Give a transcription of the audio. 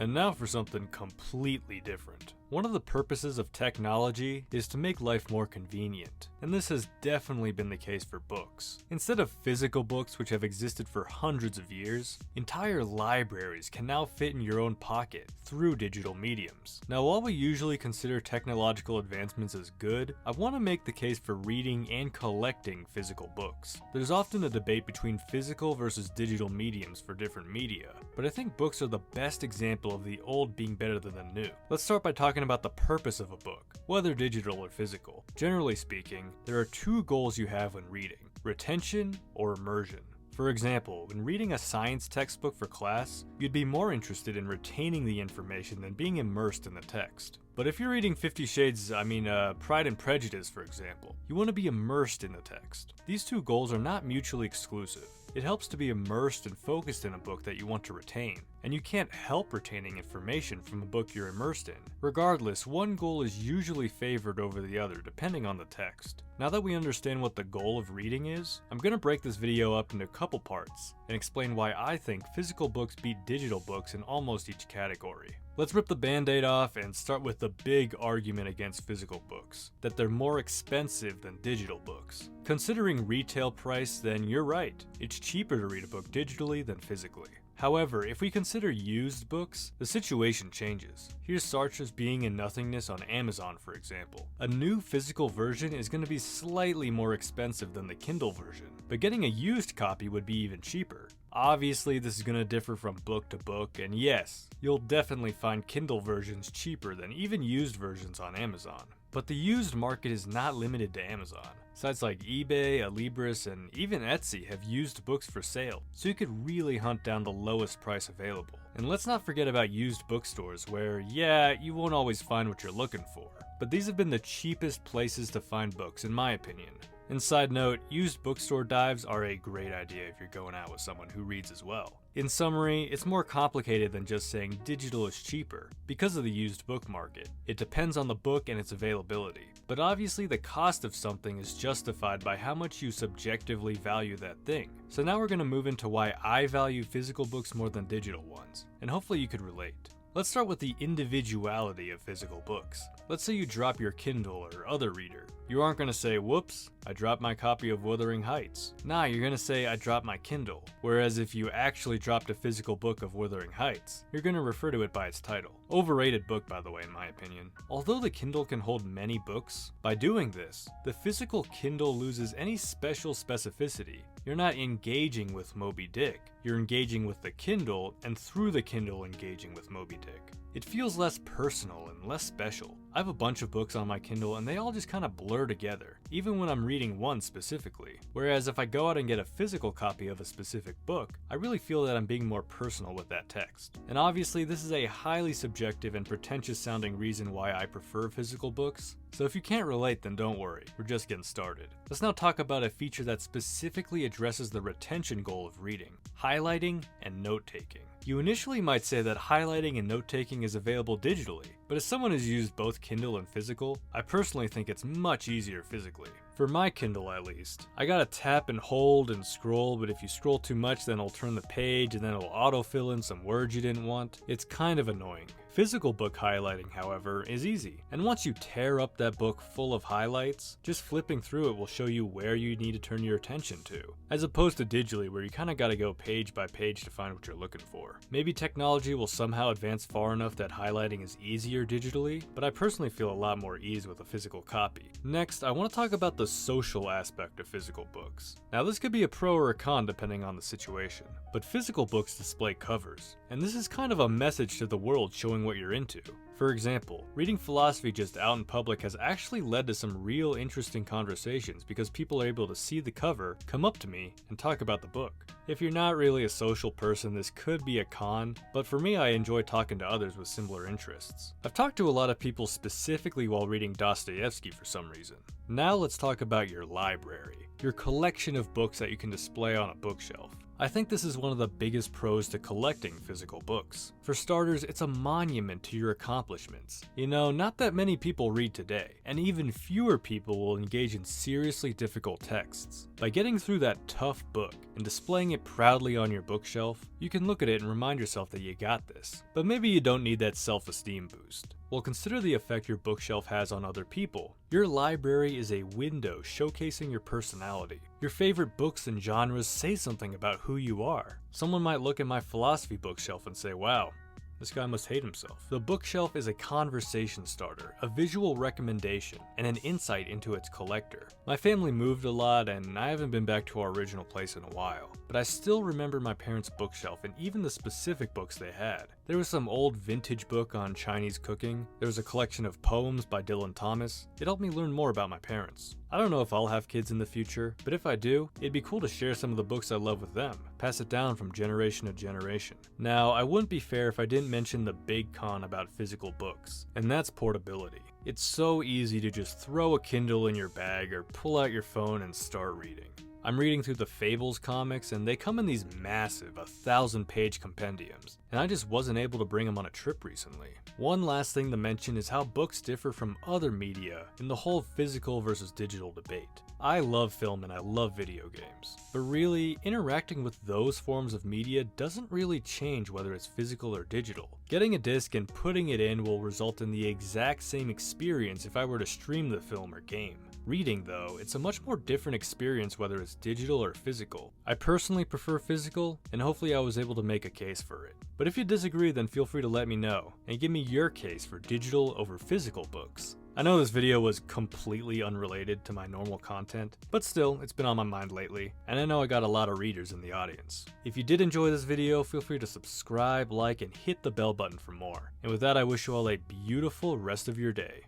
And now for something completely different. One of the purposes of technology is to make life more convenient, and this has definitely been the case for books. Instead of physical books which have existed for hundreds of years, entire libraries can now fit in your own pocket through digital mediums. Now, while we usually consider technological advancements as good, I want to make the case for reading and collecting physical books. There's often a debate between physical versus digital mediums for different media, but I think books are the best example of the old being better than the new. Let's start by talking about the purpose of a book, whether digital or physical. Generally speaking, there are two goals you have when reading: retention or immersion. For example, when reading a science textbook for class, you'd be more interested in retaining the information than being immersed in the text. But if you're reading Pride and Prejudice, for example, you want to be immersed in the text. These two goals are not mutually exclusive. It helps to be immersed and focused in a book that you want to retain, and you can't help retaining information from a book you're immersed in. Regardless, one goal is usually favored over the other depending on the text. Now that we understand what the goal of reading is, I'm going to break this video up into a couple parts and explain why I think physical books beat digital books in almost each category. Let's rip the band-aid off and start with the big argument against physical books, that they're more expensive than digital books. Considering retail price, then you're right. It's cheaper to read a book digitally than physically. However, if we consider used books, the situation changes. Here's Sartre's Being and Nothingness on Amazon, for example. A new physical version is going to be slightly more expensive than the Kindle version, but getting a used copy would be even cheaper. Obviously, this is going to differ from book to book, and yes, you'll definitely find Kindle versions cheaper than even used versions on Amazon. But the used market is not limited to Amazon. Sites like eBay, Alibris, and even Etsy have used books for sale, so you could really hunt down the lowest price available. And let's not forget about used bookstores where, you won't always find what you're looking for, but these have been the cheapest places to find books in my opinion. And side note, used bookstore dives are a great idea if you're going out with someone who reads as well. In summary, it's more complicated than just saying digital is cheaper because of the used book market. It depends on the book and its availability. But obviously the cost of something is justified by how much you subjectively value that thing. So now we're going to move into why I value physical books more than digital ones, and hopefully you could relate. Let's start with the individuality of physical books. Let's say you drop your Kindle or other reader. You aren't going to say, whoops, I dropped my copy of Wuthering Heights. Nah, you're going to say, I dropped my Kindle. Whereas if you actually dropped a physical book of Wuthering Heights, you're going to refer to it by its title. Overrated book, by the way, in my opinion. Although the Kindle can hold many books, by doing this, the physical Kindle loses any special specificity. You're not engaging with Moby Dick. You're engaging with the Kindle, and through the Kindle engaging with Moby Dick. It feels less personal and less special. I have a bunch of books on my Kindle and they all just kind of blur together, even when I'm reading one specifically. Whereas if I go out and get a physical copy of a specific book, I really feel that I'm being more personal with that text. And obviously this is a highly subjective and pretentious sounding reason why I prefer physical books. So if you can't relate, then don't worry, we're just getting started. Let's now talk about a feature that specifically addresses the retention goal of reading: highlighting and note-taking. You initially might say that highlighting and note-taking is available digitally, but as someone who's used both Kindle and physical, I personally think it's much easier physically. For my Kindle at least, I gotta tap and hold and scroll, but if you scroll too much then it'll turn the page and then it'll autofill in some words you didn't want. It's kind of annoying. Physical book highlighting, however, is easy, and once you tear up that book full of highlights, just flipping through it will show you where you need to turn your attention to, as opposed to digitally where you kinda gotta go page by page to find what you're looking for. Maybe technology will somehow advance far enough that highlighting is easier digitally, but I personally feel a lot more ease with a physical copy. Next, I want to talk about the social aspect of physical books. Now this could be a pro or a con depending on the situation, but physical books display covers, and this is kind of a message to the world showing what you're into. For example, reading philosophy just out in public has actually led to some real interesting conversations because people are able to see the cover, come up to me, and talk about the book. If you're not really a social person, this could be a con, but for me I enjoy talking to others with similar interests. I've talked to a lot of people specifically while reading Dostoevsky for some reason. Now let's talk about your library, your collection of books that you can display on a bookshelf. I think this is one of the biggest pros to collecting physical books. For starters, it's a monument to your accomplishments. You know, not that many people read today, and even fewer people will engage in seriously difficult texts. By getting through that tough book and displaying it proudly on your bookshelf, you can look at it and remind yourself that you got this. But maybe you don't need that self-esteem boost. Well, consider the effect your bookshelf has on other people. Your library is a window showcasing your personality. Your favorite books and genres say something about who you are. Someone might look at my philosophy bookshelf and say, wow, this guy must hate himself. The bookshelf is a conversation starter, a visual recommendation, and an insight into its collector. My family moved a lot, and I haven't been back to our original place in a while, but I still remember my parents' bookshelf and even the specific books they had. There was some old vintage book on Chinese cooking. There was a collection of poems by Dylan Thomas. It helped me learn more about my parents. I don't know if I'll have kids in the future, but if I do, it'd be cool to share some of the books I love with them, pass it down from generation to generation. Now, I wouldn't be fair if I didn't mention the big con about physical books, and that's portability. It's so easy to just throw a Kindle in your bag or pull out your phone and start reading. I'm reading through the Fables comics, and they come in these massive 1,000-page compendiums, and I just wasn't able to bring them on a trip recently. One last thing to mention is how books differ from other media in the whole physical versus digital debate. I love film and I love video games, but really, interacting with those forms of media doesn't really change whether it's physical or digital. Getting a disc and putting it in will result in the exact same experience if I were to stream the film or game. Reading, though, it's a much more different experience whether it's digital or physical. I personally prefer physical, and hopefully I was able to make a case for it. But if you disagree, then feel free to let me know, and give me your case for digital over physical books. I know this video was completely unrelated to my normal content, but still, it's been on my mind lately, and I know I got a lot of readers in the audience. If you did enjoy this video, feel free to subscribe, like, and hit the bell button for more. And with that, I wish you all a beautiful rest of your day.